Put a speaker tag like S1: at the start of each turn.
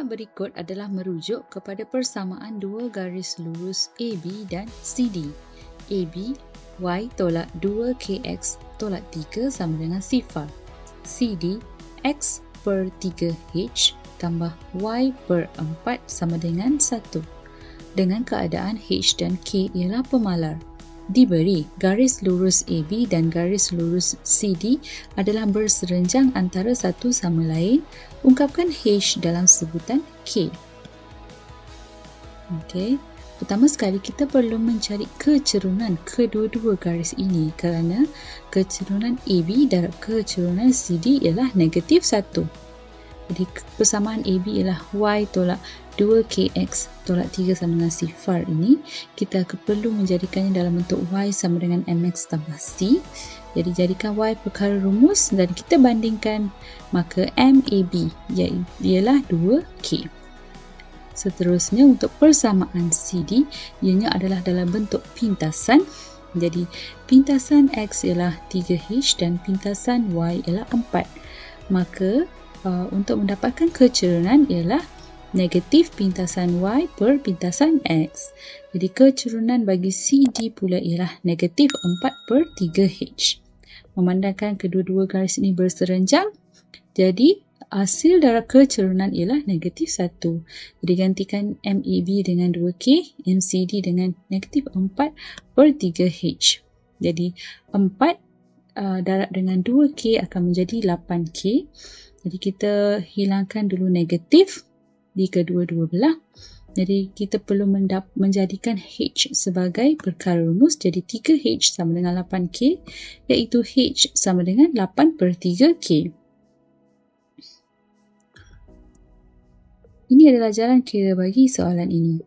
S1: berikut adalah merujuk kepada persamaan dua garis lurus AB dan CD. AB, Y tolak 2KX tolak 3 sama dengan 0. CD, X per 3H tambah Y per 4 sama dengan 1. Dengan keadaan H dan K ialah pemalar. Diberi garis lurus AB dan garis lurus CD adalah berserenjang antara satu sama lain, ungkapkan H dalam sebutan K. Okey, pertama sekali kita perlu mencari kecerunan kedua-dua garis ini kerana kecerunan AB darab kecerunan CD ialah negatif 1. Jadi persamaan AB ialah Y tolak 2KX tolak 3 sama dengan 0 ini, kita perlu menjadikannya dalam bentuk Y sama dengan MX tambah C. Jadi jadikan Y perkara rumus dan kita bandingkan, maka MAB ialah 2K. Seterusnya untuk persamaan CD, ianya adalah dalam bentuk pintasan. Jadi pintasan X ialah 3H dan pintasan Y ialah 4. Maka untuk mendapatkan kecerunan ialah negatif pintasan Y per pintasan X. Jadi kecerunan bagi CD pula ialah negatif 4 per 3H. Memandangkan kedua-dua garis ini berserenjang, jadi hasil darab kecerunan ialah negatif 1. Jadi gantikan MAB dengan 2K, MCD dengan negatif 4 per 3H. Jadi 4 darab dengan 2K akan menjadi 8K. Jadi kita hilangkan dulu negatif di kedua-dua belah. Jadi kita perlu menjadikan H sebagai perkara rumus. Jadi 3H sama dengan 8K, iaitu H sama dengan 8 per 3K. Ini adalah jalan kira bagi soalan ini.